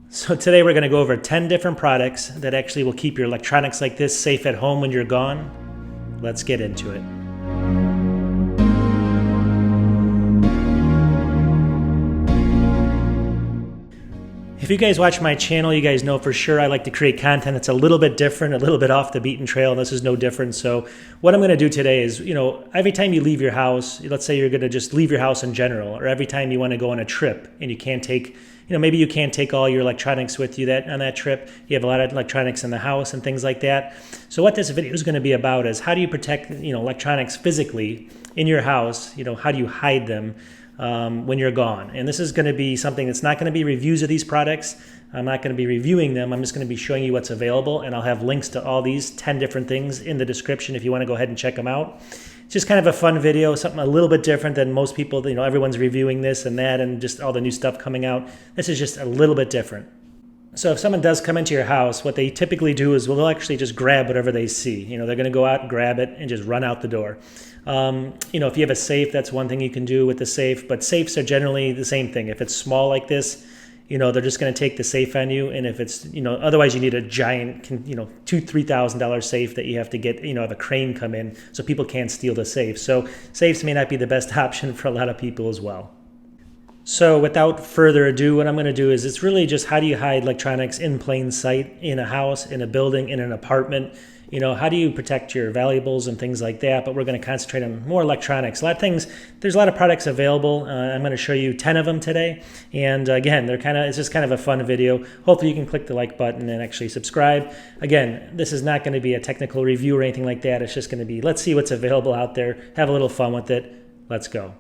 So today we're going to go over 10 different products that actually will keep your electronics like this safe at home when you're gone. Let's get into it. If you guys watch my channel, you guys know for sure I like to create content that's a little bit different, a little bit off the beaten trail, and this is no different. So what I'm going to do today is, every time you leave your house, let's say you're going to just leave your house in general, or every time you want to go on a trip and you can't take, maybe you can't take all your electronics with you on that trip. You have a lot of electronics in the house and things like that. So what this video is going to be about is how do you protect, electronics physically in your house? How do you hide them when you're gone? And this is going to be something that's not going to be reviews of these products. I'm not going to be reviewing them. I'm just going to be showing you what's available, and I'll have links to all these 10 different things in the description if you want to go ahead and check them out. It's just kind of a fun video, something a little bit different than most people. Everyone's reviewing this and that and just all the new stuff coming out. This is just a little bit different. So if someone does come into your house, what they typically do is they'll actually just grab whatever they see. They're going to go out and grab it and just run out the door. If you have a safe, that's one thing you can do with the safe, but safes are generally the same thing. If it's small like this, they're just going to take the safe on you. And if it's, otherwise you need a giant, $2,000-$3,000 safe that you have to get, have a crane come in so people can't steal the safe. So safes may not be the best option for a lot of people as well. So without further ado, what I'm going to do is it's really just how do you hide electronics in plain sight in a house, in a building, in an apartment. How do you protect your valuables and things like that? But we're going to concentrate on more electronics. There's a lot of products available. I'm going to show you 10 of them today. And again, it's just kind of a fun video. Hopefully you can click the like button and actually subscribe. Again, this is not going to be a technical review or anything like that. It's just going to be, let's see what's available out there. Have a little fun with it. Let's go.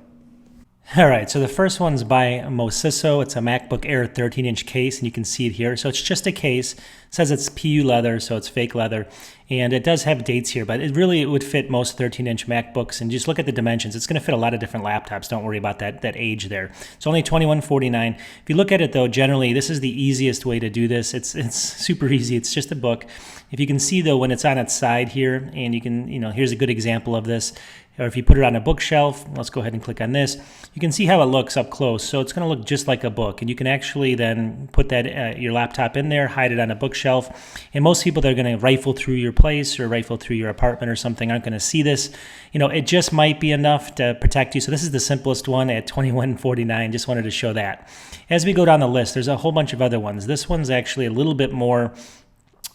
All right, so the first one's by Mosiso. It's a MacBook Air 13-inch case, and you can see it here. So it's just a case. It says it's PU leather, so it's fake leather. And it does have dates here, but it would fit most 13-inch MacBooks. And just look at the dimensions. It's going to fit a lot of different laptops. Don't worry about that age there. It's only $21.49. If you look at it, though, generally, this is the easiest way to do this. It's super easy. It's just a book. If you can see, though, when it's on its side here, and you can, here's a good example of this. Or if you put it on a bookshelf, let's go ahead and click on this. You can see how it looks up close. So it's going to look just like a book. And you can actually then put that your laptop in there, hide it on a bookshelf. And most people that are going to rifle through your place or rifle through your apartment or something aren't going to see this. It just might be enough to protect you. So this is the simplest one at $21.49. Just wanted to show that. As we go down the list, there's a whole bunch of other ones. This one's actually a little bit more,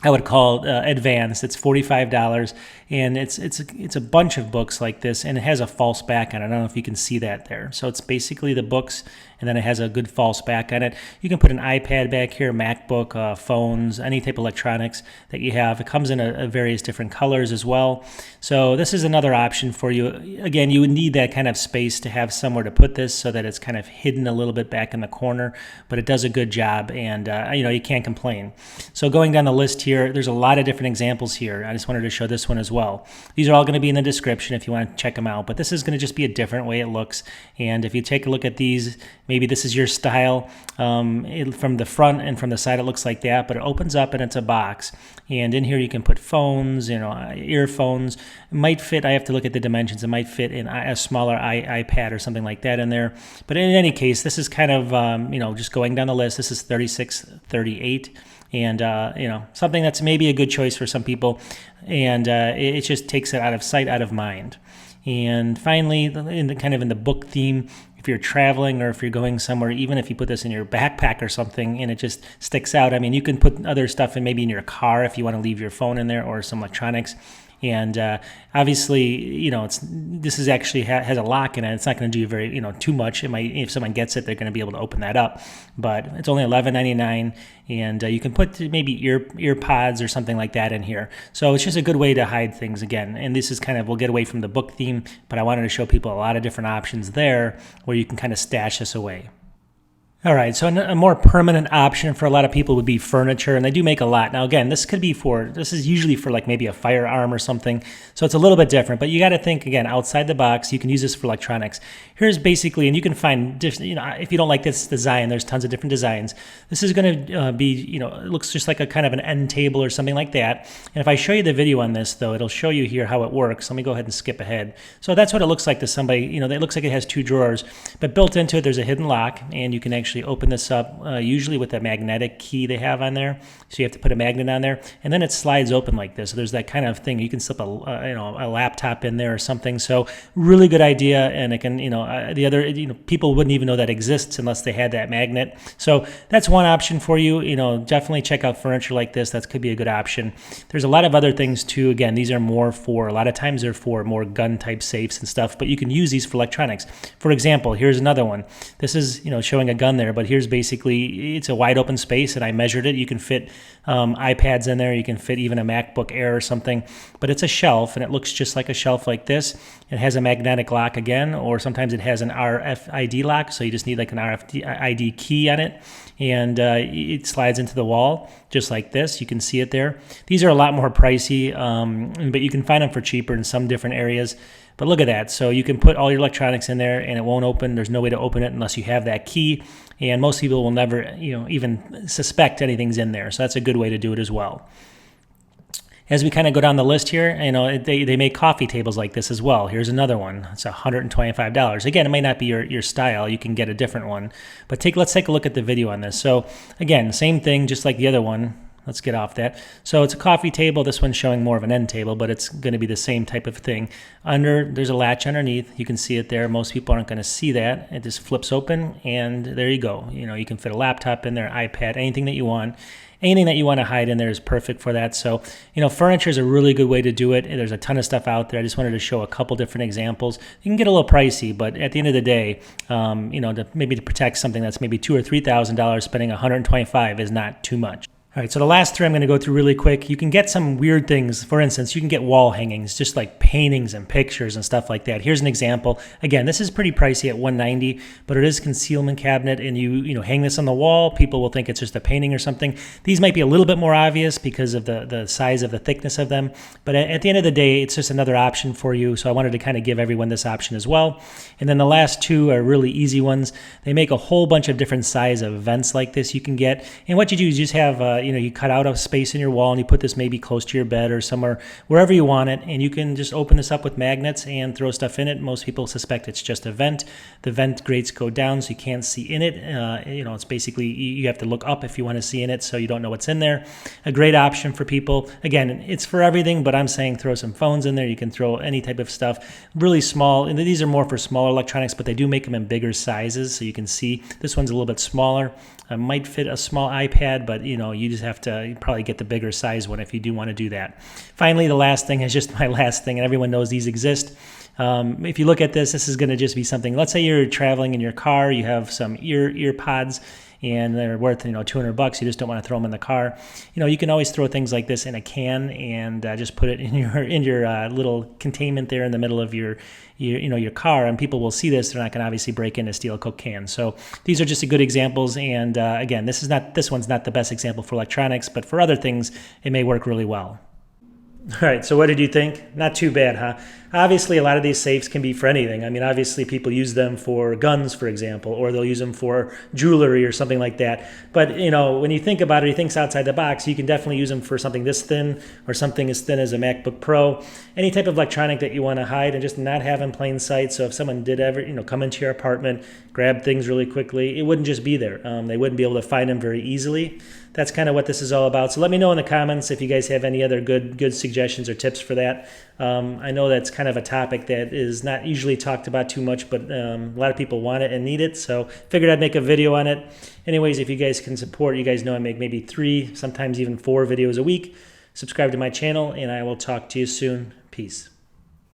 I would call advanced. It's $45, and it's a bunch of books like this, and it has a false back on it. I don't know if you can see that there. So it's basically the books, and then it has a good false back on it. You can put an iPad back here, MacBook, phones, any type of electronics that you have. It comes in a various different colors as well. So this is another option for you. Again, you would need that kind of space to have somewhere to put this so that it's kind of hidden a little bit back in the corner, but it does a good job, and you can't complain. So going down the list here, there's a lot of different examples here. I just wanted to show this one as well. These are all going to be in the description if you want to check them out, but this is going to just be a different way it looks. And if you take a look at these, maybe this is your style. From the front and from the side it looks like that, but it opens up and it's a box. And in here you can put phones, earphones. It might fit, I have to look at the dimensions, it might fit in a smaller iPad or something like that in there. But in any case, this is kind of, just going down the list. This is $36.38. And, something that's maybe a good choice for some people. And it just takes it out of sight, out of mind. And finally, in the book theme, if you're traveling or if you're going somewhere, even if you put this in your backpack or something and it just sticks out, you can put other stuff in maybe in your car if you want to leave your phone in there or some electronics. And obviously, this is actually has a lock in it. It's not going to do very, too much. It might, if someone gets it, they're going to be able to open that up. But it's only $11.99, and you can put maybe ear pods or something like that in here. So it's just a good way to hide things again. And this is we'll get away from the book theme, but I wanted to show people a lot of different options there where you can kind of stash this away. All right, so a more permanent option for a lot of people would be furniture, and they do make a lot. Now, again, this is usually for like maybe a firearm or something, so it's a little bit different, but you got to think, again, outside the box. You can use this for electronics. Here's basically, and you can find, if you don't like this design, there's tons of different designs. This is going to be, it looks just like a kind of an end table or something like that. And if I show you the video on this, though, it'll show you here how it works. Let me go ahead and skip ahead. So that's what it looks like to somebody, it looks like it has two drawers, but built into it, there's a hidden lock, and you can actually actually open this up, usually with a magnetic key they have on there. So you have to put a magnet on there, and then it slides open like this. So there's that kind of thing. You can slip a laptop in there or something. So really good idea, and it can, the other, people wouldn't even know that exists unless they had that magnet. So that's one option for you. Definitely check out furniture like this. That could be a good option. There's a lot of other things too. Again, these are more for, a lot of times they're for more gun type safes and stuff, but you can use these for electronics. For example, here's another one. This is, showing a gun there, but here's basically, it's a wide open space, and I measured it. You can fit iPads in there. You can fit even a MacBook Air or something, but it's a shelf, and it looks just like a shelf like this. It has a magnetic lock again, or sometimes it has an RFID lock, so you just need like an RFID key on it, and it slides into the wall just like this. You can see it there. These are a lot more pricey, but you can find them for cheaper in some different areas. But look at that. So you can put all your electronics in there and it won't open. There's no way to open it unless you have that key. And most people will never, even suspect anything's in there. So that's a good way to do it as well. As we kind of go down the list here, they make coffee tables like this as well. Here's another one. It's $125. Again, it may not be your style. You can get a different one. But let's take a look at the video on this. So again, same thing, just like the other one. Let's get off that. So it's a coffee table. This one's showing more of an end table, but it's going to be the same type of thing. There's a latch underneath. You can see it there. Most people aren't going to see that. It just flips open, and there you go. You can fit a laptop in there, iPad, anything that you want. Anything that you want to hide in there is perfect for that. So, furniture is a really good way to do it. There's a ton of stuff out there. I just wanted to show a couple different examples. You can get a little pricey, but at the end of the day, maybe to protect something that's maybe $2,000 or $3,000, spending $125 is not too much. All right, so the last three I'm going to go through really quick. You can get some weird things. For instance, you can get wall hangings, just like paintings and pictures and stuff like that. Here's an example. Again, this is pretty pricey at $190, but it is concealment cabinet, and you hang this on the wall. People will think it's just a painting or something. These might be a little bit more obvious because of the size of the thickness of them, but at the end of the day, it's just another option for you. So I wanted to kind of give everyone this option as well. And then the last two are really easy ones. They make a whole bunch of different size of vents like this you can get. And what you do is you just have you cut out a space in your wall and you put this maybe close to your bed or somewhere, wherever you want it, and you can just open this up with magnets and throw stuff in it. Most people suspect it's just a vent. The vent grates go down so you can't see in it. It's basically, you have to look up if you want to see in it, so you don't know what's in there. A great option for people. Again, it's for everything, but I'm saying throw some phones in there. You can throw any type of stuff, really small. And these are more for smaller electronics, but they do make them in bigger sizes, so you can see this one's a little bit smaller. It might fit a small iPad, but you just have to probably get the bigger size one if you do want to do that. Finally, the last thing is just my last thing, and everyone knows these exist. If you look at this is going to just be something. Let's say you're traveling in your car, you have some ear pods, and they're worth $200. You just don't want to throw them in the car. You can always throw things like this in a can and just put it in your little containment there in the middle of your car, and people will see this. They're not going to obviously break in to steal a Coke can. So these are just good examples. And again, this one's not the best example for electronics, but for other things, it may work really well. All right, so what did you think? Not too bad, huh? Obviously, a lot of these safes can be for anything. I mean, obviously, people use them for guns, for example, or they'll use them for jewelry or something like that. But, when you think about it, he thinks outside the box. You can definitely use them for something this thin or something as thin as a MacBook Pro. Any type of electronic that you want to hide and just not have in plain sight. So if someone did ever, come into your apartment, grab things really quickly, it wouldn't just be there. They wouldn't be able to find them very easily. That's kind of what this is all about. So let me know in the comments if you guys have any other good suggestions or tips for that. I know that's kind of a topic that is not usually talked about too much, but a lot of people want it and need it. So figured I'd make a video on it. Anyways, if you guys can support, you guys know I make maybe 3, sometimes even 4 videos a week. Subscribe to my channel, and I will talk to you soon. Peace.